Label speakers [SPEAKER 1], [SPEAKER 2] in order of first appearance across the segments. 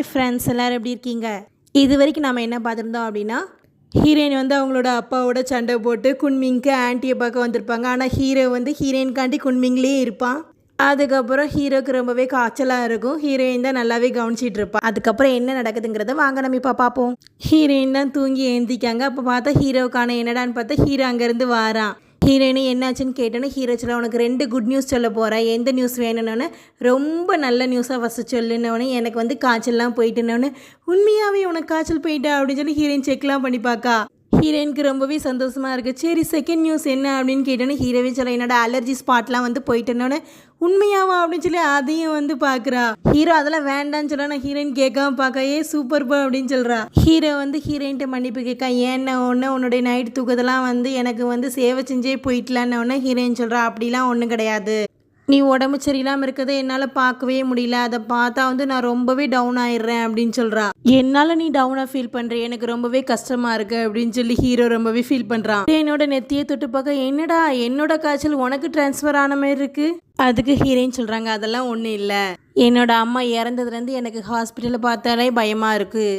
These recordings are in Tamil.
[SPEAKER 1] ஹாய் ஃப்ரெண்ட்ஸ், எல்லோரும் எப்படி இருக்கீங்க? இது வரைக்கும் நம்ம என்ன பார்த்துருந்தோம் அப்படின்னா, ஹீரோயின் வந்து அவங்களோட அப்பாவோட சண்டை போட்டு குன்மிங்க்கு ஆன்ட்டியை பார்க்க வந்திருப்பாங்க. ஆனால் ஹீரோ வந்து ஹீரோயின்காண்டி குன்மிங்லேயே இருப்பான். அதுக்கப்புறம் ஹீரோக்கு ரொம்பவே காய்ச்சலாக இருக்கும். ஹீரோயின் தான் நல்லாவே கவனிச்சிட்டு இருப்பான். அதுக்கப்புறம் என்ன நடக்குதுங்கிறத வாங்க நம்ம இப்போ பார்ப்போம். ஹீரோயின் தான் தூங்கி எழுந்திக்காங்க. அப்போ பார்த்தா ஹீரோக்கான என்னடான்னு பார்த்தா ஹீரோ அங்கேருந்து வாரான். ஹீரோயினு என்னாச்சுன்னு கேட்டோன்னே ஹீரோ சொல்ல, உனக்கு 2 குட் நியூஸ் சொல்ல போகிறேன், எந்த நியூஸ் வேணும்னோன்னு, ரொம்ப நல்ல நியூஸாக ஃபஸ்ட்டு சொல்லுன்னொன்னே, எனக்கு வந்து காய்ச்சல்லாம் போயிட்டுனோன்னு, உண்மையாகவே உனக்கு காய்ச்சல் போயிட்டா அப்படின்னு சொல்லி ஹீரோயின் செக்லாம் பண்ணி பார்க்கா. ஹீரோயினுக்கு ரொம்பவே சந்தோஷமாக இருக்குது. சரி, செகண்ட் நியூஸ் என்ன அப்படின்னு கேட்டோன்னே ஹீரோவே சொல்ல, என்னோட அலர்ஜி ஸ்பாட்லாம் வந்து போயிட்டேனோன்னு, உண்மையாவா அப்படின்னு சொல்லி அதையும் வந்து பார்க்குறா. ஹீரோ அதெல்லாம் வேண்டான்னு சொல்ல, நான் ஹீரோயின் கேட்காம பார்க்க, சூப்பர்பா அப்படின்னு சொல்கிறா. ஹீரோ வந்து ஹீரோயின்ட்ட மன்னிப்பு கேட்கா. ஏன்னா ஒன்று உன்னுடைய நைட் தூக்கத்தெல்லாம் வந்து எனக்கு வந்து சேவை செஞ்சே போயிட்டலான்னு ஒன்று ஹீரோயின் சொல்கிறா. அப்படிலாம் ஒன்றும் கிடையாது, நீ உடம்பு சரியில்லாமல் இருக்கிறத என்னால் பார்க்கவே முடியல, அதை பார்த்தா வந்து நான் ரொம்பவே டவுன் ஆயிடுறேன் அப்படின்னு சொல்கிறா. என்னால் நீ டவுனாக ஃபீல் பண்ணுற, எனக்கு ரொம்பவே கஷ்டமாக இருக்கு அப்படின்னு சொல்லி ஹீரோ ரொம்பவே ஃபீல் பண்ணுறான். என்னோட நெத்தியை தொட்டு பார்க்க, என்னடா என்னோட காய்ச்சல் உனக்கு டிரான்ஸ்ஃபர் ஆன மாதிரி இருக்கு. அதுக்கு ஹீரோயின் சொல்கிறாங்க, அதெல்லாம் ஒன்றும் இல்லை, என்னோட அம்மா இறந்ததுலேருந்து எனக்கு ஹாஸ்பிட்டலில் பார்த்தாலே பயமாக இருக்குது.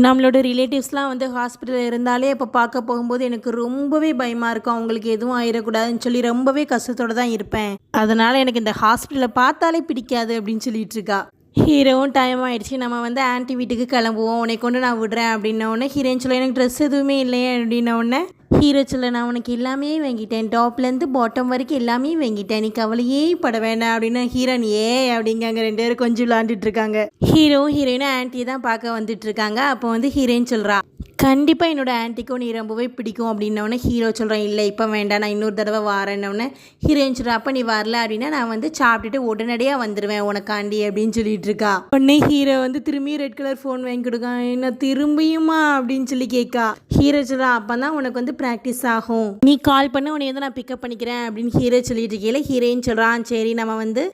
[SPEAKER 1] நம்மளோட ரிலேட்டிவ்ஸ்லாம் வந்து ஹாஸ்பிட்டலில் இருந்தாலே இப்போ பார்க்க போகும்போது எனக்கு ரொம்பவே பயமாக இருக்கும், அவங்களுக்கு எதுவும் ஆயிடக்கூடாதுன்னு சொல்லி ரொம்பவே கஷ்டத்தோடு தான் இருப்பேன், அதனால் எனக்கு இந்த ஹாஸ்பிட்டலை பார்த்தாலே பிடிக்காது அப்படின்னு சொல்லிட்டு இருக்கா. ஹீரோவும் டைம் ஆகிடுச்சு, நம்ம வந்து ஆன்ட்டி வீட்டுக்கு கிளம்புவோம், உன்னை கொண்டு நான் விடுறேன் அப்படின்னோடனே ஹீரோயின் சொல்ல, எனக்கு ட்ரெஸ் எதுவுமே இல்லையே அப்படின்னோடனே ஹீரோ சொல்ல, நான் உனக்கு எல்லாமே வாங்கிட்டேன், டாப்லேருந்து பாட்டம் வரைக்கும் எல்லாமே வாங்கிட்டேன், நீ கவலையே பட வேண்டாம் அப்படின்னு ஹீரோயின் அப்படிங்காங்க. 2 பேரும் கொஞ்சம் விளாண்டுட்டு இருக்காங்க. ஹீரோவும் ஹீரோயினும் ஆன்ட்டியை தான் பார்க்க வந்துட்டு இருக்காங்க. அப்போ வந்து ஹீரோயின் சொல்கிறா, கண்டிப்பாக என்னோட ஆன்ட்டிக்கும் நீ ரொம்பவே பிடிக்கும் அப்படின்னோடனே ஹீரோ சொல்கிறேன், இல்லை இப்போ வேண்டாம், நான் இன்னொரு தடவை வரேன்னொடனே ஹீரோயின் சொல்கிறா, அப்போ நீ வரல அப்படின்னா நான் வந்து சாப்பிட்டுட்டு உடனடியாக வந்துடுவேன் உனக்காண்டி அப்படின்னு சொல்லிட்டு இருக்கா. உடனே ஹீரோ வந்து திரும்பி ரெட் கலர் ஃபோன் வாங்கி கொடுக்கான். என்ன திரும்பியுமா அப்படின்னு சொல்லி கேட்கா. ஹீரோ சொல்கிறா, அப்போ தான் உனக்கு வந்து ப்ராக்டிஸ் ஆகும், நீ கால் பண்ண உன்னை வந்து நான் பிக்கப் பண்ணிக்கிறேன் அப்படின்னு ஹீரோ சொல்லிட்டு இருக்கீங்களே. ஹீரோயின் சொல்கிறான், சரி நம்ம வந்து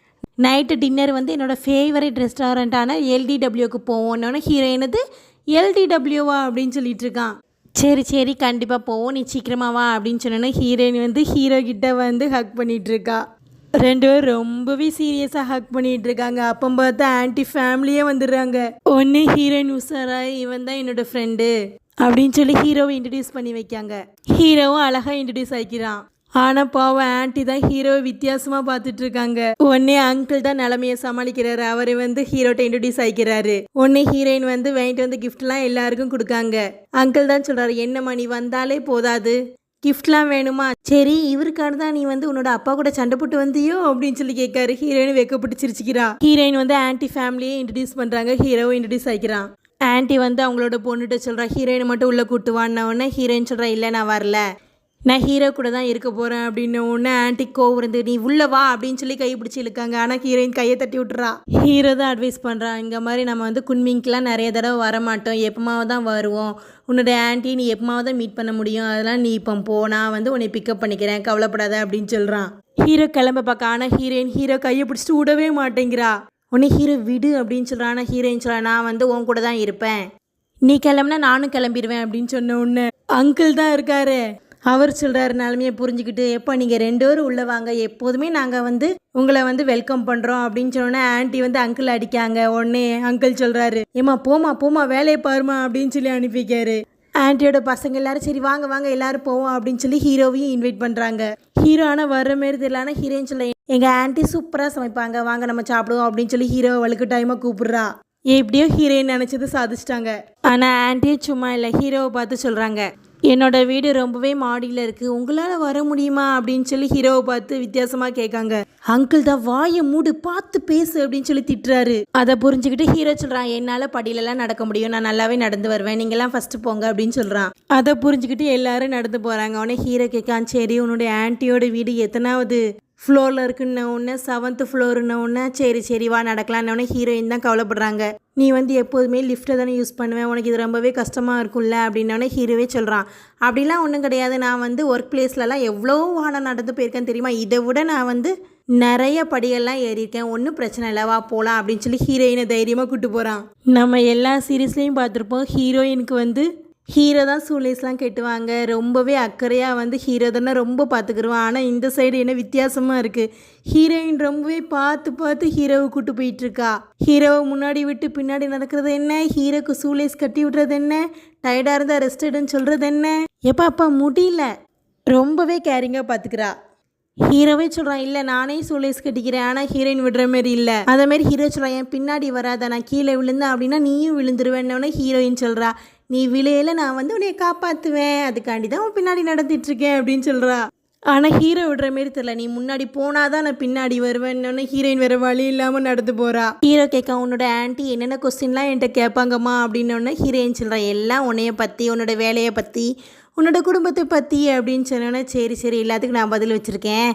[SPEAKER 1] நைட்டு டின்னர் வந்து என்னோடய ஃபேவரட் ரெஸ்டாரண்ட்டான LDWக்கு போவோன்னொன்னே ஹீரோயினது LDWவா அப்படின்னு சொல்லிட்டு இருக்கான். சரி சரி கண்டிப்பாக போவோம், நீ சீக்கிரமாவா அப்படின்னு சொன்னோன்னே ஹீரோயின் வந்து ஹீரோ கிட்ட வந்து ஹக் பண்ணிகிட்டு இருக்கா. 2 பேரும் ரொம்பவே சீரியஸாக ஹக் பண்ணிகிட்டு இருக்காங்க. அப்போ பார்த்தா ஆன்ட்டி ஃபேமிலியே வந்துடுறாங்க. ஒன்று ஹீரோயின் உஷாராய், இவன் தான் என்னோடய ஃப்ரெண்டு அப்படின்னு சொல்லி ஹீரோவை இன்ட்ரடியூஸ் பண்ணி வைக்காங்க. ஹீரோவும் அழகாக இன்ட்ரடியூஸ் ஆகிக்கிறான். ஆனால் பாவம் ஆன்ட்டி தான் ஹீரோவை வித்தியாசமாக பார்த்துட்டு இருக்காங்க. உடனே அங்கிள் தான் நிலமையை சமாளிக்கிறாரு. அவர் வந்து ஹீரோட்ட இன்ட்ரடியூஸ் ஆகிக்கிறாரு. உடனே ஹீரோயின் வந்து வாங்கிட்டு வந்து கிஃப்ட்லாம் எல்லாருக்கும் கொடுக்காங்க. அங்கிள் தான் சொல்கிறாரு, என்னம்மா நீ வந்தாலே போதாது, கிஃப்ட்லாம் வேணுமா? சரி, இவருக்கான தான் நீ வந்து உன்னோட அப்பா கூட சண்டை போட்டு வந்தியோ அப்படின்னு சொல்லி கேட்காரு. ஹீரோயின் வெக்கப்பட்டு சிரிச்சிக்கிறா. ஹீரோயின் வந்து ஆன்ட்டி ஃபேமிலியே இன்ட்ரடியூஸ் பண்ணுறாங்க. ஹீரோவை இன்ட்ரடியூஸ் ஆகிக்கிறான். ஆன்ட்டி வந்து அவங்களோட பொண்ணுகிட்ட சொல்கிறா, ஹீரோயினை மட்டும் உள்ளே கூட்டுவான்னு. உடனே ஹீரோயின் சொல்கிறா, இல்லை நான் வரல, நான் ஹீரோ கூட தான் இருக்க போகிறேன் அப்படின்னு. ஒன்று ஆன்ட்டிக் கோவம் இருந்து, நீ உள்ளே வா அப்படின்னு சொல்லி கையை பிடிச்சி இழுக்காங்க. ஆனால் ஹீரோயின் கையை தட்டி விட்டுறா. ஹீரோ தான் அட்வைஸ் பண்ணுறான், இங்கே மாதிரி நம்ம வந்து குன்மிங்க்கெலாம் நிறைய தடவை வரமாட்டோம், எப்போமாவது தான் வருவோம், உன்னோட ஆன்ட்டி நீ எப்போமாவது தான் மீட் பண்ண முடியும், அதெல்லாம் நீ இப்போ போ, நான் வந்து உன்னை பிக்கப் பண்ணிக்கிறேன், கவலைப்படாத அப்படின்னு சொல்கிறான். ஹீரோ கிளம்ப பார்க்க, ஆனால் ஹீரோயின் ஹீரோ கையை பிடிச்சிட்டு விடவே மாட்டேங்கிறா. உடனே ஹீரோ விடு அப்படின்னு சொல்கிறான். ஆனால் ஹீரோயின் சொல்கிறா, நான் வந்து உன் கூட தான் இருப்பேன், நீ கிளம்புனா நானும் கிளம்பிடுவேன் அப்படின்னு சொன்ன உடனே அங்கிள் தான் இருக்காரு. அவர் சொல்கிறாரு நிலமையை புரிஞ்சுக்கிட்டு, எப்போ நீங்கள் 2 பேரும் உள்ளே வாங்க, எப்போதுமே நாங்கள் வந்து உங்களை வந்து வெல்கம் பண்ணுறோம் அப்படின்னு சொன்னோன்னே ஆன்ட்டி வந்து அங்கிள் அடிக்காங்க. உடனே அங்கிள் சொல்கிறாரு, ஏம்மா போமா போமா வேலையை பாருமா அப்படின்னு சொல்லி அனுப்பிக்காரு. ஆன்ட்டியோட பசங்க எல்லாரும் சரி வாங்க வாங்க எல்லாரும் போவோம் அப்படின்னு சொல்லி ஹீரோவையும் இன்வைட் பண்ணுறாங்க. ஹீரோ ஆனால் வர்ற மாரி தெரியல. ஆனால் ஹீரோயின் சொல்ல, எங்கள் ஆன்ட்டி சூப்பராக சமைப்பாங்க, வாங்க நம்ம சாப்பிடுவோம் அப்படின்னு சொல்லி ஹீரோவை வழுக்கு டைமாக கூப்பிட்றா. எப்படியோ ஹீரோயின் நினச்சது சாதிச்சிட்டாங்க. ஆனால் ஆன்ட்டியே சும்மா இல்லை, ஹீரோவை பார்த்து சொல்கிறாங்க, என்னோட வீடு ரொம்பவே மாடியில் இருக்குது, உங்களால் வர முடியுமா அப்படின்னு சொல்லி ஹீரோவை பார்த்து வித்தியாசமாக கேட்காங்க. அங்கிள் தான் வாயை மூடு, பார்த்து பேசு அப்படின்னு சொல்லி திட்டுறாரு. அதை புரிஞ்சுக்கிட்டு ஹீரோ சொல்கிறான், என்னால் படியிலலாம் நடக்க முடியும், நான் நல்லாவே நடந்து வருவேன், நீங்களாம் ஃபஸ்ட்டு போங்க அப்படின்னு சொல்கிறான். அதை புரிஞ்சுக்கிட்டு எல்லாரும் நடந்து போகிறாங்க. உடனே ஹீரோ கேட்கான், சரி உன்னுடைய ஆன்ட்டியோட வீடு எத்தனாவது ஃப்ளோரில் இருக்குன்ன ஒன்று, 7th ஃப்ளோருன்ன ஒன்று, சரி சரி வா நடக்கலான்னு. ஹீரோயின் தான் கவலைப்படுறாங்க, நீ வந்து எப்போதுமே லிஃப்ட்டை தானே யூஸ் பண்ணுவேன், உனக்கு இது ரொம்பவே கஷ்டமாக இருக்கும்ல அப்படின்னோடனே ஹீரோவே சொல்கிறான், அப்படிலாம் ஒன்றும் கிடையாது, நான் வந்து ஒர்க் பிளேஸ்லலாம் எவ்வளோ வானம் நடந்து போயிருக்கேன் தெரியுமா, இதை விட நான் வந்து நிறைய படியெல்லாம் ஏறியிருக்கேன், ஒன்றும் பிரச்சனை இல்லை, வா போகலாம் அப்படின்னு சொல்லி ஹீரோயினை தைரியமாக கூப்பிட்டு போகிறான். நம்ம எல்லா சீரீஸ்லேயும் பார்த்துருப்போம், ஹீரோயினுக்கு வந்து ஹீரோ தான் சூலேஸ்லாம் கெட்டுவாங்க. ரொம்பவே அக்கறையாக வந்து ஹீரோ தானே ரொம்ப பார்த்துக்கிருவான். ஆனால் இந்த சைடு என்ன வித்தியாசமாக இருக்குது. ஹீரோயின் ரொம்பவே பார்த்து பார்த்து ஹீரோவை கூட்டு போயிட்டுருக்கா. ஹீரோவை முன்னாடி விட்டு பின்னாடி நடக்கிறது என்ன, ஹீரோக்கு சூலேஸ் கட்டி விடுறது என்ன, டயர்டாக இருந்தால் ரெஸ்ட் எடுன்னு சொல்கிறது என்ன. எப்பா அப்பா முடியல, ரொம்பவே கேரிங்காக பார்த்துக்கிறா. ஹீரோவே சொல்கிறான் இல்லை நானே சூலேஸ் கட்டிக்கிறேன். ஆனால் ஹீரோயின் விடுற மாரி இல்லை. அதேமாரி ஹீரோ சொல்கிறான் என் பின்னாடி வராத, நான் கீழே விழுந்தேன் அப்படின்னா நீயும் விழுந்துருவேன்னொன்னே ஹீரோயின் சொல்கிறா நீ விளையில நான் வந்து உன்னைய காப்பாற்றுவேன், அதுக்காண்டி தான் உன் பின்னாடி நடத்திட்டுருக்கேன் அப்படின்னு சொல்கிறா. ஆனால் ஹீரோ விடுற மாரி தெரியல. நீ முன்னாடி போனாதான் நான் பின்னாடி வருவேன்னொன்னே ஹீரோயின் வேறு வழி இல்லாமல் நடந்து போகிறா. ஹீரோ கேட்க உன்னோட ஆன்ட்டி என்னென்ன கொஸ்டின்லாம் என்கிட்ட கேட்பாங்கம்மா அப்படின்னோடனே ஹீரோயின் சொல்கிறா எல்லாம் உன்னைய பற்றி, உன்னோட வேலையை பற்றி, உன்னோட குடும்பத்தை பற்றி அப்படின்னு சொன்னோன்னே சரி சரி எல்லாத்துக்கும் நான் பதில் வச்சுருக்கேன்,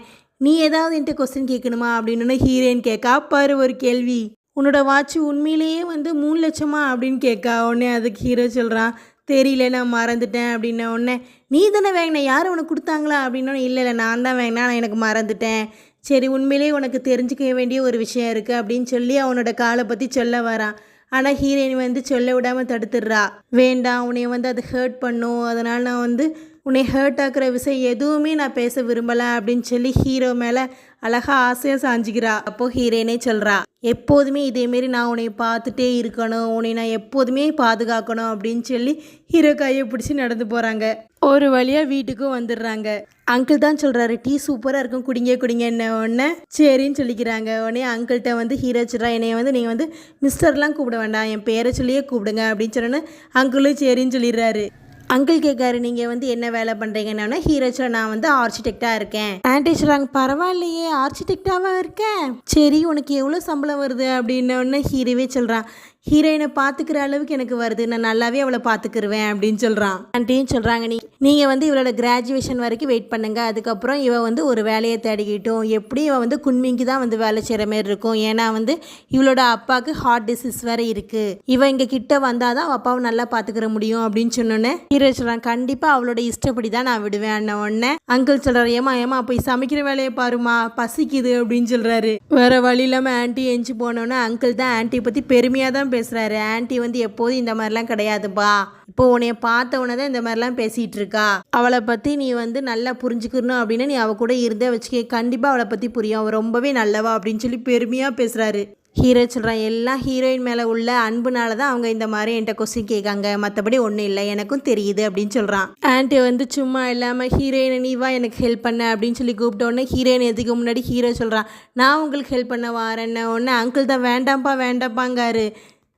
[SPEAKER 1] நீ ஏதாவது என்கிட்ட கொஸ்டின் கேட்கணுமா அப்படின்னு ஹீரோயின் கேட்கா. பாரு ஒரு கேள்வி, உன்னோட வாட்ச் உண்மையிலேயே வந்து 3 லட்சமா அப்படின்னு கேட்கா. உடனே அதுக்கு ஹீரோ சொல்கிறான் தெரியல நான் மறந்துட்டேன் அப்படின்ன உடனே நீ தானே வாங்கின, யாரும் உனக்கு கொடுத்தாங்களா அப்படின்னோடனே இல்லை இல்லை நான் தான் வாங்கினேன், நான் எனக்கு மறந்துட்டேன். சரி உண்மையிலேயே உனக்கு தெரிஞ்சுக்க வேண்டிய ஒரு விஷயம் இருக்குது அப்படின்னு சொல்லி அவனோட காலை பற்றி சொல்ல வரான். ஆனால் ஹீரோயின் வந்து சொல்ல விடாமல் தடுத்துடுறா. வேண்டாம் உன்னை வந்து அது ஹர்ட் பண்ணும், அதனால் நான் வந்து உன்னை ஹர்ட் ஆக்குற விஷயம் எதுவுமே நான் பேச விரும்பலை அப்படின்னு சொல்லி ஹீரோ மேலே அழகாக ஆசையாக சாஞ்சிக்கிறா. அப்போது ஹீரோயினே சொல்கிறா எப்போதுமே இதேமாரி நான் உன்னை பார்த்துட்டே இருக்கணும், உன்னை நான் எப்போதுமே பாதுகாக்கணும் அப்படின்னு சொல்லி ஹீரோ கையை பிடிச்சி நடந்து போகிறாங்க. ஒரு வழியாக வீட்டுக்கும் வந்துடுறாங்க. அங்கிள் தான் சொல்கிறாரு டீ சூப்பராக இருக்கும் குடிங்க குடிங்க என்ன ஒன்று சரின்னு சொல்லிக்கிறாங்க. உடனே அங்கிள்கிட்ட வந்து ஹீரோ சொல்கிறா என்னை வந்து நீங்கள் வந்து மிஸ்டர்லாம் கூப்பிட வேண்டாம், என் பேரை சொல்லியே கூப்பிடுங்க அப்படின்னு சொன்னோன்னே அங்கிளும் சரின்னு சொல்லிடுறாரு. அங்கிள் கேட்காரு நீங்கள் வந்து என்ன வேலை பண்ணுறீங்கன்னா ஹீரோ சொல்ல நான் வந்து ஆர்கிடெக்டாக இருக்கேன். ஆன்ட்டி சொல்கிறாங்க பரவாயில்லையே ஆர்கிடெக்டாவாக இருக்கேன், சரி உனக்கு எவ்வளோ சம்பளம் வருது அப்படின்னோடனே ஹீரோவே சொல்கிறான் ஹீரோயினை பார்த்துக்கிற அளவுக்கு எனக்கு வருது, நான் நல்லாவே அவளை பார்த்துக்கிருவேன் அப்படின்னு சொல்கிறான். ஆன்ட்டியும் சொல்கிறாங்க நீங்கள் வந்து இவளோட கிராஜுவேஷன் வரைக்கும் வெயிட் பண்ணுங்கள், அதுக்கப்புறம் இவள் வந்து ஒரு வேலையை தேடிக்கிட்டோம், எப்படி இவள் வந்து குன்மிங்க்கு தான் வந்து வேலை செய்கிற மாரி இருக்கும், ஏன்னா வந்து இவளோட அப்பாவுக்கு ஹார்ட் டிசீஸ் வேறு இருக்குது, இவன் இங்கே கிட்ட வந்தால் தான் அவள் அப்பாவை நல்லா பார்த்துக்கிற முடியும் அப்படின்னு சொன்னோன்னே ஹீரோ சொல்கிறான் கண்டிப்பாக அவளோட இஷ்டப்படி தான் நான் விடுவேன் அண்ணன் உடனே அங்கிள் சொல்கிறாரு ஏமா போய் சமைக்கிற வேலையை பாருமா பசிக்குது அப்படின்னு சொல்கிறாரு. வேறு வழி இல்லாமல் ஆன்ட்டி எஞ்சி போனோன்னே அங்கிள் தான் ஆன்ட்டியை பற்றி பெருமையாக தான் பேசுகிறாரு. ஆன்ட்டி வந்து எப்போதும் இந்த மாதிரிலாம் கிடையாதுப்பா, இப்போ உன்னைய பார்த்த உடனே தான் இந்த மாதிரிலாம் பேசிகிட்டு இருக்கா, அவளை பற்றி நீ வந்து நல்லா புரிஞ்சுக்கணும் அப்படின்னு நீ அவள் கூட இருந்தே வச்சுக்க, கண்டிப்பாக அவளை பற்றி புரியும், அவள் ரொம்பவே நல்லவா அப்படின்னு சொல்லி பெருமையாக பேசுகிறாரு. ஹீரோ சொல்கிறான் எல்லாம் ஹீரோயின் மேலே உள்ள அன்புனால தான் அவங்க இந்த மாதிரி என்கிட்ட கொஸ்டின் கேட்காங்க, மற்றபடி ஒன்றும் இல்லை எனக்கும் தெரியுது அப்படின்னு சொல்கிறான். ஆன்ட்டி வந்து சும்மா இல்லாமல் ஹீரோயினை நீ வா எனக்கு ஹெல்ப் பண்ண அப்படின்னு சொல்லி கூப்பிட்டோன்னே ஹீரோயின் எதுக்கு முன்னாடி ஹீரோ சொல்கிறான் நான் உங்களுக்கு ஹெல்ப் பண்ண வரேன்ன உடனே அங்கிள் தான் வேண்டாம்ப்பாங்காரு.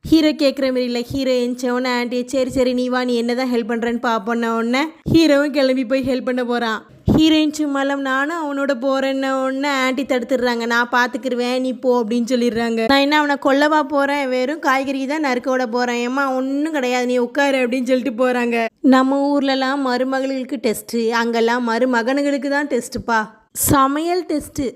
[SPEAKER 1] ஹீரோ கேட்குற மாரி இல்லை. ஹீரோ எஞ்சவொன்னே ஆன்ட்டி சரி நீ வா நீ என்ன தான் ஹெல்ப் பண்ணுறேன்னு பார்ப்போன்ன உடனே ஹீரோவும் கிளம்பி போய் ஹெல்ப் பண்ண போகிறான். ஹீரோயின் சும்மாலம் நானும் அவனோட போகிறேன்ன உடனே ஆன்ட்டி தடுத்துடுறாங்க, நான் பார்த்துக்கிருவேன் நீ போ அப்படின்னு சொல்லிடுறாங்க. நான் என்ன அவனை கொல்லவா போகிறேன், வெறும் காய்கறி தான் நறுக்க விட போகிறேன், ஏம்மா ஒன்றும் கிடையாது நீ உட்காரு அப்படின்னு சொல்லிட்டு போகிறாங்க. நம்ம ஊர்லலாம் மருமகளுக்கு டெஸ்ட்டு, அங்கெல்லாம் மருமகனுங்களுக்கு தான் டெஸ்ட்டுப்பா, சமையல் டெஸ்ட்டு.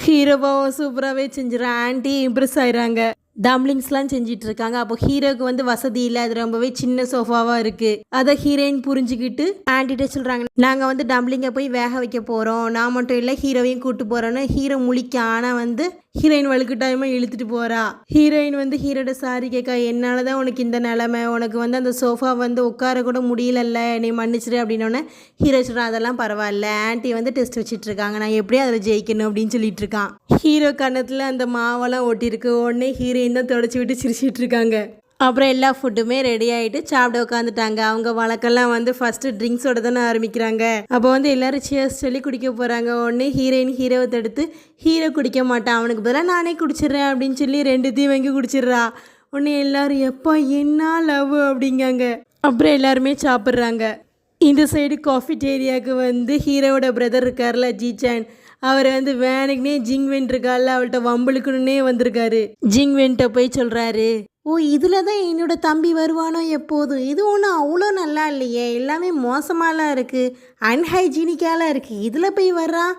[SPEAKER 1] ஹீரோவாவும் சூப்பராகவே செஞ்சிடறான். ஆன்ட்டி இம்ப்ரெஸ் ஆயிடுறாங்க. டம்ப்ளிங்ஸ்லாம் செஞ்சிட்டு இருக்காங்க. அப்போ ஹீரோக்கு வந்து வசதி இல்லை, அது ரொம்பவே சின்ன சோஃபாவாக இருக்குது. அதை ஹீரோயின் புரிஞ்சுக்கிட்டு ஆன்ட்டிகிட்ட சொல்கிறாங்க நாங்கள் வந்து டம்ப்ளிங்கை போய் வேக வைக்க போகிறோம், நான் மட்டும் இல்லை ஹீரோவையும் கூப்பிட்டு போகிறோன்னு ஹீரோ முழிக்க. ஆனால் வந்து ஹீரோயின் வலுக்கிட்டாயமாக இழுத்துட்டு போகிறா. ஹீரோயின் வந்து ஹீரோட சாரி கேட்க என்னால் தான் உனக்கு இந்த நிலமை, உனக்கு வந்து அந்த சோஃபா வந்து உட்கார கூட முடியலல்ல நீ மன்னிச்சிடு அப்படின்னோடனே ஹீரோ சொல்கிறான் அதெல்லாம் பரவாயில்ல, ஆன்ட்டி வந்து டெஸ்ட் வச்சுட்டு இருக்காங்க, நான் எப்படியும் அதில் ஜெயிக்கணும் அப்படின்னு சொல்லிட்டு இருக்கான். ஹீரோ கன்னத்தில் அந்த மாவெல்லாம் ஒட்டியிருக்கு. உடனே ஹீரோயின் தான் தொடச்சி விட்டு சிரிச்சிட்டு இருக்காங்க. அப்புறம் எல்லா ஃபுட்டுமே ரெடி ஆகிட்டு சாப்பிட உட்காந்துட்டாங்க. அவங்க வழக்கெல்லாம் வந்து ஃபஸ்ட்டு ட்ரிங்க்ஸோட தானே ஆரம்பிக்கிறாங்க. அப்போ வந்து எல்லோரும் சியர்ஸ் சொல்லி குடிக்க போகிறாங்க. உடனே ஹீரோயின் ஹீரோவை தடுத்து ஹீரோ குடிக்க மாட்டான், அவனுக்கு பதிலாக நானே குடிச்சிடுறேன் அப்படின்னு சொல்லி 2த்தையும் வாங்கி குடிச்சிடுறா. உடனே எல்லோரும் எப்போ என்ன லவ் அப்படிங்காங்க. அப்புறம் எல்லாருமே சாப்பிட்றாங்க. இந்த சைடு காஃபிடேரியாவுக்கு வந்து ஹீரோவோட பிரதர் இருக்கார்ல ஜிசான், அவர் வந்து வேணுக்குனே ஜிங்வென் இருக்கார்ல அவள்கிட்ட வம்பளுக்குன்னே வந்திருக்காரு. ஜிங்வென்ட்ட போய் சொல்கிறாரு ஓ இதில் தான் என்னோட தம்பி வருவானோ எப்போதும், இது ஒன்றும் அவ்வளோ நல்லா இல்லையே, எல்லாமே மோசமாலாம் இருக்குது, அன்ஹைஜீனிக்காலாம் இருக்குது, இதில் போய் வர்றான்,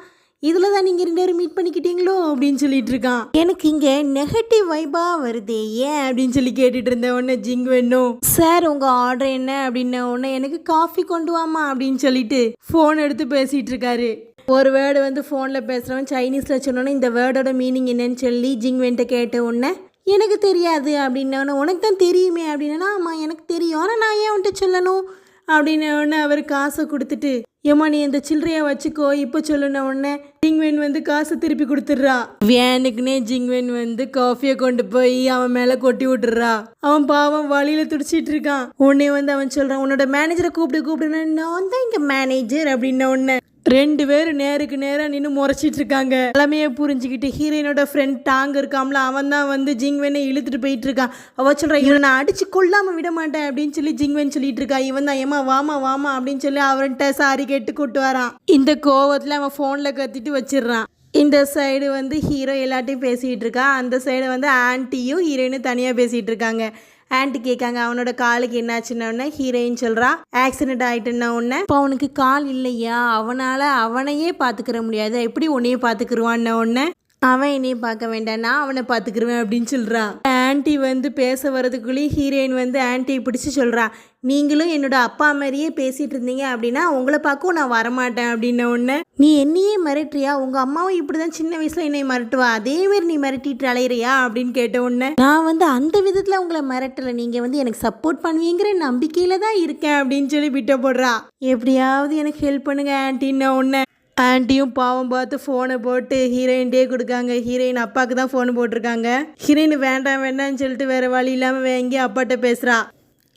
[SPEAKER 1] இதில் தான் நீங்கள் 2 பேரும் மீட் பண்ணிக்கிட்டீங்களோ அப்படின்னு சொல்லிட்டு இருக்கான். எனக்கு இங்கே நெகட்டிவ் வைப்பாக வருதே ஏன் அப்படின்னு சொல்லி கேட்டுட்டு இருந்த உடனே ஜிங்வென்னும் சார் உங்கள் ஆர்டர் என்ன அப்படின்ன உடனே எனக்கு காஃபி கொண்டு வாமா அப்படின்னு சொல்லிட்டு ஃபோன் எடுத்து பேசிகிட்டு இருக்காரு. ஒரு வேர்டு வந்து ஃபோனில் பேசுகிறவன் சைனீஸில் சொன்னோன்னே இந்த வேர்டோட மீனிங் என்னன்னு சொல்லி ஜிங்வென்ட்ட கேட்ட உடனே எனக்கு தெரியாது அப்படின்னா உனக்கு தான் தெரியுமே அப்படின்னா ஆமாம் எனக்கு தெரியும், ஆனால் நான் ஏன் வந்துட்டு சொல்லணும் அப்படின்னு உடனே அவர் காசை கொடுத்துட்டு ஏம்மா நீ இந்த சில்லறையை வச்சுக்கோ இப்போ சொல்லுன உடனே ஜிங்வென் வந்து காசை திருப்பி கொடுத்துட்றா. வேனுக்குனே ஜிங்வென் வந்து காஃபியை கொண்டு போய் அவன் மேலே கொட்டி விட்டுறா. அவன் பாவம் வழியில துடிச்சிட்டு இருக்கான். உடனே வந்து அவன் சொல்றான் உன்னோட மேனேஜரை கூப்பிடுன்னு. நான் தான் இங்க மேனேஜர் அப்படின்ன உடனே ரெண்டு பேரும் நேருக்கு நேராக நின்று முறைச்சிட்டு இருக்காங்க. எல்லாமே புரிஞ்சுக்கிட்டு ஹீரோயினோட ஃப்ரெண்ட் டாங் இருக்காம்ல அவன் தான் வந்து ஜிங்வெனை இழுத்துட்டு போயிட்டு இருக்கான். அவ சொல்கிறான் இவனை நான் அடிச்சு கொள்ளாமல் விட மாட்டேன் அப்படின்னு சொல்லி ஜிங்வென் சொல்லிட்டு இருக்கா. இவன் தான் ஏமா வாமா வாமா அப்படின்னு சொல்லி அவன்கிட்ட சாரி கேட்டு கூட்டு வரான். இந்த கோவத்தில் அவன் ஃபோனில் கத்திட்டு வச்சிடுறான். இந்த சைடு வந்து ஹீரோ எல்லாட்டையும் பேசிகிட்டு இருக்கா. அந்த சைடு வந்து ஆன்ட்டியும் ஹீரோயினும் தனியாக பேசிகிட்டு இருக்காங்க. ஆன்ட்டி கேட்காங்க அவனோட காலுக்கு என்னாச்சுன்னு. ஹீரோயின் சொல்கிறா ஆக்சிடென்ட் ஆகிட்டுன்னா உடனே இப்போ அவனுக்கு கால் இல்லையா அவனால் அவனையே பார்த்துக்கிற முடியாது எப்படி உன்னையே பார்த்துக்கிருவான்னு உடனே அவன் என்னையும் பார்க்க வேண்டாம் நான் அவனை பார்த்துக்கிருவேன் அப்படின்னு சொல்கிறான். ஆன்ட்டி வந்து பேச வர்றதுக்குள்ளேயே ஹீரோயின் வந்து ஆன்ட்டியை பிடிச்சி சொல்கிறா நீங்களும் என்னோட அப்பா மாதிரியே பேசிகிட்டு இருந்தீங்க அப்படின்னா உங்களை பார்க்கவும் நான் வரமாட்டேன் அப்படின்ன உடனே நீ என்னையே மிரட்டுறியா உங்கள் அம்மாவும் இப்படி தான் சின்ன வயசில் என்னை மிரட்டுவா அதேமாரி நீ மிரட்டிட்டு அலையிறியா அப்படின்னு கேட்ட உடனே நான் வந்து அந்த விதத்தில் உங்களை மிரட்டலை நீங்கள் வந்து எனக்கு சப்போர்ட் பண்ணுவீங்கிற நம்பிக்கையில் தான் இருக்கேன் அப்படின்னு சொல்லி விட்ட போடுறா. எப்படியாவது எனக்கு ஹெல்ப் பண்ணுங்க ஆன்ட்டின்ன உடனே ஆன்ட்டியும் பாவம் பார்த்து ஃபோனை போட்டு ஹீரோயின்டே கொடுக்காங்க. ஹீரோயின் அப்பாவுக்கு தான் ஃபோன் போட்டிருக்காங்க. ஹீரோயின் வேண்டாம் வேண்டாம்னு சொல்லிட்டு வேறு வழி இல்லாமல் வேங்கி அப்பாட்ட பேசுகிறா.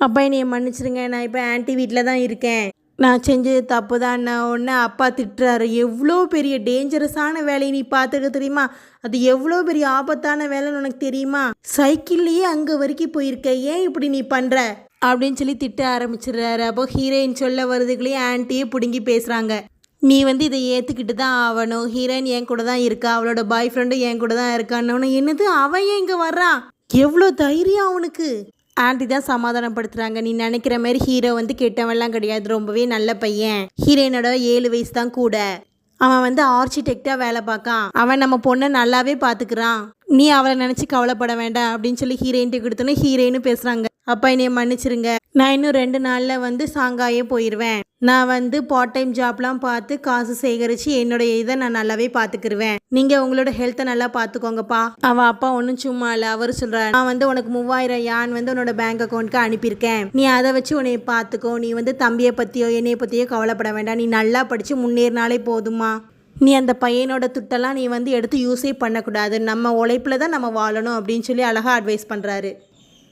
[SPEAKER 1] அப்பா என்னைய மன்னிச்சிருங்க நான் இப்போ ஆன்ட்டி வீட்டில் தான் இருக்கேன் நான் செஞ்சது தப்பு தான் ஒன்று அப்பா திட்டுறாரு. எவ்வளோ பெரிய டேஞ்சரஸான வேலையை நீ பார்த்துக்க தெரியுமா அது எவ்வளோ பெரிய ஆபத்தான வேலைன்னு உனக்கு தெரியுமா சைக்கிள்லேயே அங்கே வரைக்கும் போயிருக்க ஏன் இப்படி நீ பண்ணுற அப்படின்னு சொல்லி திட்ட ஆரம்பிச்சிடுறாரு. அப்போ ஹீரோயின் சொல்ல வருதுக்குள்ளேயே ஆன்ட்டியே பிடுங்கி பேசுகிறாங்க. நீ வந்து இதை ஏற்றுக்கிட்டு தான் ஆகணும் ஹீரோயின் என் கூட தான் இருக்கா அவளோட பாய் ஃப்ரெண்டும் என் கூட தான் இருக்கான்னு. என்னது அவன் ஏன் இங்கே வர்றான் எவ்வளோ தைரியம் அவனுக்கு. ஆன்ட்டி தான் சமாதானப்படுத்துகிறாங்க. நீ நினைக்கிற மாதிரி ஹீரோ வந்து கெட்டவன்லாம் கிடையாது ரொம்பவே நல்ல பையன். ஹீரோயினோட 7 வயசு தான் கூட. அவன் வந்து ஆர்கிடெக்டாக வேலை பார்க்கான். அவன் நம்ம பொண்ணை நல்லாவே பார்த்துக்கிறான். நீ அவளை நினச்சி கவலைப்பட வேண்டாம் அப்படின்னு சொல்லி ஹீரோயின்ட்டு கொடுத்தோன்னே ஹீரோயின்னு பேசுகிறாங்க. அப்பா என்னைய மன்னிச்சிருங்க நான் இன்னும் 2 நாளில் வந்து சாங்காயே போயிடுவேன். நான் வந்து பார்ட் டைம் ஜாப்லாம் பார்த்து காசு சேகரித்து என்னுடைய இதை நான் நல்லாவே பார்த்துக்கிருவேன். நீங்கள் உங்களோட ஹெல்த்தை நல்லா பார்த்துக்கோங்கப்பா. அவன் அப்பா ஒன்றும் சும்மா இல்லை அவர் சொல்கிறார் நான் வந்து உனக்கு 3000 யான் வந்து உன்னோட பேங்க் அக்கௌண்ட்க்கு அனுப்பியிருக்கேன். நீ அதை வச்சு உன்னைய பார்த்துக்கோ. நீ வந்து தம்பியை பற்றியோ என்னைய பற்றியோ கவலைப்பட வேண்டாம். நீ நல்லா படித்து முன்னேறினாலே போதுமா. நீ அந்த பையனோட துட்டெல்லாம் நீ வந்து எடுத்து யூஸே பண்ணக்கூடாது. நம்ம உழைப்பில் தான் நம்ம வாழணும் அப்படின்னு சொல்லி அழகாக அட்வைஸ் பண்ணுறாரு.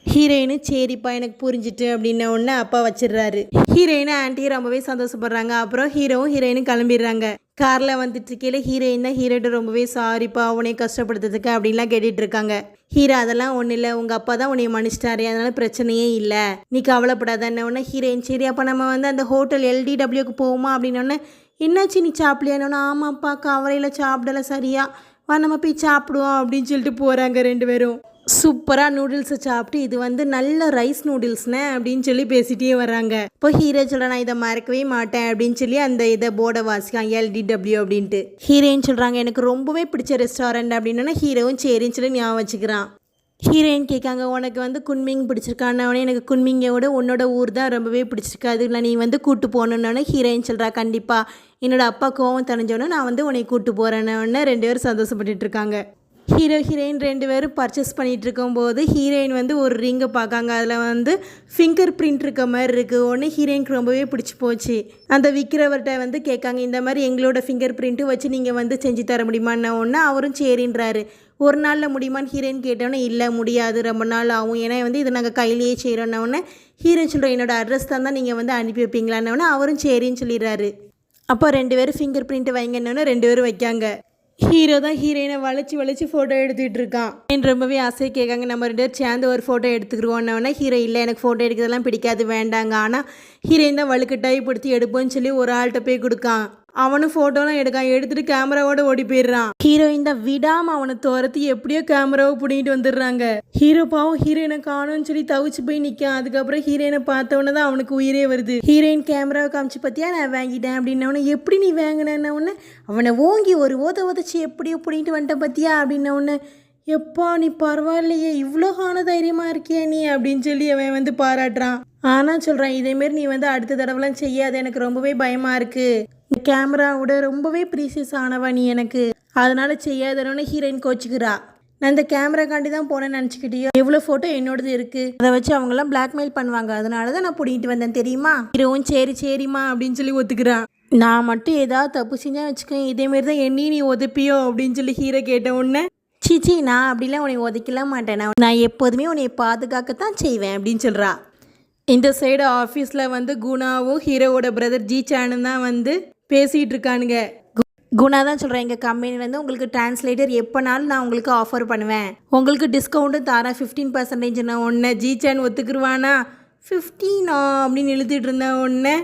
[SPEAKER 1] ஹீரோயினு சரிப்பா எனக்கு புரிஞ்சிட்டு அப்படின்ன ஒன்று அப்பா வச்சிடுறாரு. ஹீரோயினு ஆன்ட்டியும் ரொம்பவே சந்தோஷப்படுறாங்க. அப்புறம் ஹீரோவும் ஹீரோயினும் கிளம்பிடுறாங்க. காரில் வந்துட்டு இருக்கையில் ஹீரோயின் தான் ஹீரோட்ட ரொம்பவே சாரிப்பா உன்னை கஷ்டப்படுத்துறதுக்கு அப்படின்லாம் கேட்டுட்டு இருக்காங்க. ஹீரோ அதெல்லாம் ஒன்றும் இல்லை உங்கள் அப்பா தான் உன்னை மன்னிச்சிட்டாரு அதனால பிரச்சனையே இல்லை நீ கவலைப்படாதன்ன உடனே ஹீரோயின் சரி அப்போ நம்ம வந்து அந்த ஹோட்டல் LDWக்கு போவோமா அப்படின்னோடனே என்னாச்சு நீ சாப்பிடலையானோன்னா ஆமாப்பா கவரையில் சாப்பிடல சரியா வா நம்ம போய் சாப்பிடுவோம் அப்படின்னு சொல்லிட்டு போகிறாங்க 2 பேரும். சூப்பராக நூடுல்ஸை சாப்பிட்டு இது வந்து நல்ல ரைஸ் நூடுல்ஸ்னே அப்படின்னு சொல்லி பேசிகிட்டே வராங்க. இப்போ ஹீரோ சொல்கிறேன் நான் இதை மறக்கவே மாட்டேன் அப்படின்னு சொல்லி அந்த இதை போர்டை வாசிக்கான் LDW அப்படின்ட்டு. ஹீரோயின் சொல்கிறாங்க எனக்கு ரொம்பவே பிடிச்ச ரெஸ்டாரண்ட் அப்படின்னா ஹீரோவும் சரின்னு சொல்லி ஞாபகம் வச்சுக்கிறான். ஹீரோயின் கேட்காங்க உனக்கு வந்து குன்மிங் பிடிச்சிருக்கானே எனக்கு குன்மிங்கோட உன்னோட ஊர் தான் ரொம்பவே பிடிச்சிருக்கு அது இல்லை நீ வந்து கூட்டு போகணுன்னொன்னே ஹீரோயின் சொல்கிறா கண்டிப்பாக என்னோட அப்பா கோவம் தணிஞ்சோன்னே நான் வந்து உன்னை கூட்டு போகிறேன்னு 2 பேரும் சந்தோஷப்பட்டுட்டு இருக்காங்க. ஹீரோ ஹீரோயின் 2 பேரும் பர்ச்சேஸ் பண்ணிகிட்டு இருக்கும்போது ஹீரோயின் வந்து ஒரு ரிங்கை பார்க்காங்க. அதில் வந்து ஃபிங்கர் பிரிண்ட் இருக்க மாதிரி இருக்குது. ஒன்று ஹீரோயினுக்கு ரொம்பவே பிடிச்சி போச்சு. அந்த விற்கிறவர்கிட்ட வந்து கேட்காங்க இந்த மாதிரி எங்களோட ஃபிங்கர் பிரிண்ட்டு வச்சு நீங்கள் வந்து செஞ்சு தர முடியுமான்னு ஒன்று அவரும் சரின்றாரு. ஒரு நாளில் முடியுமான்னு ஹீரோயின் கேட்டோன்னே இல்லை முடியாது ரொம்ப நாள் ஆகும் ஏன்னா வந்து இதை நாங்கள் கையிலேயே செய்கிறோன்னொன்னே ஹீரோயின் சொல்கிறோம் என்னோடய அட்ரஸ் தான் நீங்கள் வந்து அனுப்பி வைப்பீங்களான்னொன்னே அவரும் சரின்னு சொல்லிடுறாரு. அப்போ 2 பேரும் ஃபிங்கர் பிரிண்ட் வைங்கன்னொன்னே 2 பேரும் வைக்காங்க. ஹீரோ தான் ஹீரோயினை வளைச்சி ஃபோட்டோ எடுத்துகிட்டு இருக்கான். ரொம்பவே ஆசை கேட்காங்க நம்ம 2 பேரும் சேர்ந்து ஒரு ஃபோட்டோ எடுத்துக்கிடுவோன்னொன்னே ஹீரோ இல்லை எனக்கு ஃபோட்டோ எடுக்கிறதெல்லாம் பிடிக்காது வேண்டாங்க. ஆனால் ஹீரோயின் தான் வலுக்கட்டாயி படுத்தி எடுப்போன்னு சொல்லி ஒரு ஆள்கிட்ட போய் கொடுக்கான். அவனும் ஃபோட்டோலாம் எடுத்துகிட்டு கேமராவோட ஓடி போயிடுறான். ஹீரோயின் தான் விடாமல் அவனை துரத்தி எப்படியோ கேமராவை பிடிங்கிட்டு வந்துடுறாங்க. ஹீரோ பாவம் ஹீரோயினை காணும்னு சொல்லி தவிச்சு போய் நிற்கான். அதுக்கப்புறம் ஹீரோயினை பார்த்தவொன்னே தான் அவனுக்கு உயிரே வருது. ஹீரோயின் கேமராவை காமிச்சு பார்த்தியா நான் வாங்கிட்டேன் அப்படின்னவொன்னே எப்படி நீ வாங்கினேன்னொன்னே அவனை ஓங்கி ஒரு உதச்சி எப்படியோ பிடிங்கிட்டு வந்துட்டேன் பார்த்தியா அப்படின்னொன்னே எப்பா நீ பரவாயில்லையே இவ்வளோ காண தைரியமாக இருக்கியா நீ அப்படின்னு சொல்லி அவன் வந்து பாராட்டுறான். ஆனால் சொல்கிறான் இதேமாரி நீ வந்து அடுத்த தடவைலாம் செய்யாத எனக்கு ரொம்பவே பயமாக இருக்குது. இந்த கேமராவோட ரொம்பவே ப்ரீசியஸ் ஆனவா நீ எனக்கு அதனால் செய்யாதனோன்னு ஹீரோயின் கோச்சிக்கிறா. நான் இந்த கேமராக்காண்டி தான் போனேன்னு நினச்சிக்கிட்டியோ? எவ்வளோ ஃபோட்டோ என்னோடது இருக்குது, அதை வச்சு அவங்களாம் பிளாக்மெயில் பண்ணுவாங்க, அதனால தான் நான் பிடிக்கிட்டு வந்தேன் தெரியுமா? ஹீரோவும் சரி சரிம்மா அப்படின்னு சொல்லி ஒத்துக்கிறான். நான் மட்டும் ஏதாவது தப்பு செஞ்சால் வச்சுக்கேன், இதேமாரி தான் என்னையும் நீ உதப்பியோ அப்படின்னு சொல்லி ஹீரோ கேட்ட உடனே, சீச்சி நான் அப்படிலாம் உன்னை உதைக்கலாம் மாட்டேன், நான் எப்போதுமே உன்னை பாதுகாக்கத்தான் செய்வேன் அப்படின்னு சொல்கிறா. இந்த சைடு ஆஃபீஸில் வந்து குணாவும் ஹீரோவோட பிரதர் ஜீச்சானும் தான் வந்து பேசிகிட்டு இருக்கானுங்க. குணா தான் சொல்கிறேன், எங்கள் கம்பெனிலேருந்து உங்களுக்கு டிரான்ஸ்லேட்டர் எப்போனாலும் நான் உங்களுக்கு ஆஃபர் பண்ணுவேன், உங்களுக்கு டிஸ்கவுண்ட்டும் தரேன் 15%. நான் ஒன்று ஜீச்சான் ஒத்துக்குருவானா? 15 அப்படின்னு இழுத்துட்டு இருந்தேன். ஒன்று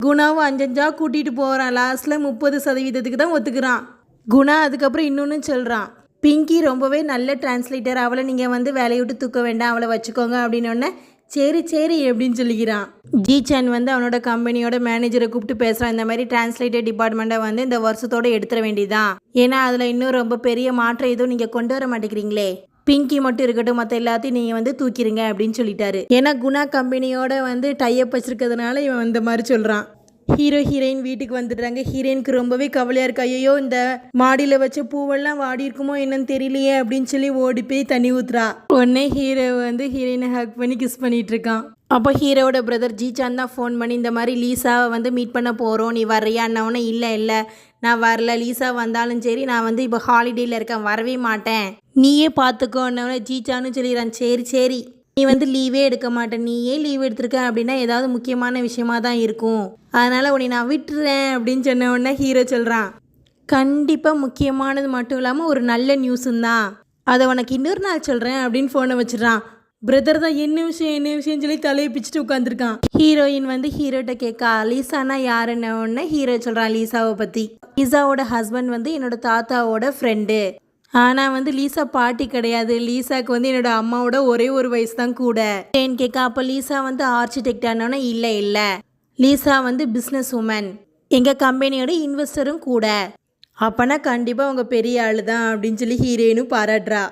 [SPEAKER 1] குணாவும் 5 கூட்டிகிட்டு போகிறான், லாஸ்ட்டில் 30% தான் ஒத்துக்கிறான். குணா அதுக்கப்புறம் இன்னொன்று சொல்கிறான், பிங்கி ரொம்பவே நல்ல டிரான்ஸ்லேட்டர், அவளை நீங்கள் வந்து வேலையை விட்டு தூக்க வேண்டாம், அவளை வச்சுக்கோங்க அப்படின்னோடனே சரி சரி அப்படின்னு சொல்லிக்கிறான். ஜீச்சான் வந்து அவனோட கம்பெனியோட மேனேஜரை கூப்பிட்டு பேசுகிறான், இந்த மாதிரி டிரான்ஸ்லேட்டர் டிபார்ட்மெண்ட்டை வந்து இந்த வருஷத்தோடு எடுத்துட வேண்டியதான், ஏன்னா அதில் இன்னும் ரொம்ப பெரிய மாற்றம் எதுவும் நீங்கள் கொண்டு வர மாட்டேங்கிறீங்களே, பிங்கி மட்டும் இருக்கட்டும், மற்ற எல்லாத்தையும் நீங்கள் வந்து தூக்கிடுங்க அப்படின்னு சொல்லிட்டாரு. ஏன்னா குணா கம்பெனியோட வந்து டைப் வச்சிருக்கிறதுனால இவன் இந்த மாதிரி சொல்கிறான். ஹீரோ ஹீரோயின் வீட்டுக்கு வந்துடுறாங்க. ஹீரோயினுக்கு ரொம்பவே கவலையாக இருக்கு, ஐயோ இந்த மாடியில் வச்ச பூவெல்லாம் வாடி இருக்குமோ என்னன்னு தெரியலையே அப்படின்னு சொல்லி ஓடி போய் தண்ணி ஊத்துறா. உடனே ஹீரோ வந்து ஹீரோயினை ஹக் பண்ணி கிஸ் பண்ணிட்டு இருக்கான். அப்போ ஹீரோவோட பிரதர் ஜீச்சான் தான் ஃபோன் பண்ணி இந்த மாதிரி லீசாவை வந்து மீட் பண்ண போகிறோம், நீ வர்றியான்னவொன்னே இல்லை நான் வரல, லீசா வந்தாலும் சரி நான் வந்து இப்போ ஹாலிடேயில் இருக்கேன், வரவே மாட்டேன், நீயே பார்த்துக்கோன்னவொன்னே ஜீச்சான்னு சொல்லிடுறான். சரி சரி நீ வந்து லீவே எடுக்க மாட்டேன், நீயே லீவ் எடுத்திருக்க அப்படின்னா ஏதாவது முக்கியமான விஷயமா தான் இருக்கும், அதனால் உன்னை நான் விட்டுறேன் அப்படின்னு சொன்ன உடனே ஹீரோ சொல்கிறான், கண்டிப்பாக முக்கியமானது மட்டும் இல்லாமல் ஒரு நல்ல நியூஸும் தான், அதை உனக்கு இன்னொரு நாள் சொல்கிறேன் அப்படின்னு ஃபோனை வச்சிடறான். பிரதர் தான் என்ன விஷயம் சொல்லி தலையை பிச்சுட்டு உட்காந்துருக்கான். ஹீரோயின் வந்து ஹீரோட்ட கேட்கா, லீசானா யாருன்ன உடனே ஹீரோ சொல்கிறான் லீசாவை பற்றி. லீசாவோட ஹஸ்பண்ட் வந்து என்னோட தாத்தாவோட ஃப்ரெண்டு, ஆனால் வந்து லீசா பாட்டி கிடையாது, லீசாவுக்கு வந்து என்னோட அம்மாவோட ஒரே ஒரு வயசு தான் கூட. ஏன்னு கேட்க, அப்போ லீசா வந்து ஆர்கிடெக்ட் ஆனோன்னா இல்லை லீசா வந்து பிஸ்னஸ் உமன், எங்கள் கம்பெனியோட இன்வெஸ்டரும் கூட, அப்போனா கண்டிப்பாக அவங்க பெரிய ஆள் தான் அப்படின்னு சொல்லி ஹீரோயினும் பாராட்டுறா.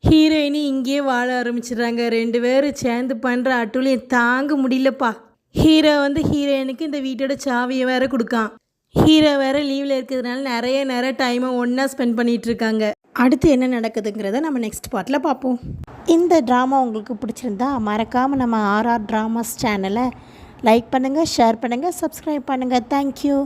[SPEAKER 1] ஹீரோயினி இங்கேயே வாழ ஆரம்பிச்சிடுறாங்க. 2 பேரும் சேர்ந்து பண்ணுற அட்டுலியம் தாங்க முடியலப்பா. ஹீரோ வந்து ஹீரோயினுக்கு இந்த வீட்டோட சாவியை வேற கொடுக்கான். ஹீரோ வேறு லீவில் இருக்கிறதுனால நிறைய டைமை ஒன்றா ஸ்பெண்ட் பண்ணிகிட்டு இருக்காங்க. அடுத்து என்ன நடக்குதுங்கிறத நம்ம நெக்ஸ்ட் பார்ட்டில் பார்ப்போம். இந்த ட்ராமா உங்களுக்கு பிடிச்சிருந்தா மறக்காமல் நம்ம RR ட்ராமாஸ் சேனலை லைக் பண்ணுங்கள், ஷேர் பண்ணுங்கள், சப்ஸ்கிரைப் பண்ணுங்கள். தேங்க்யூ.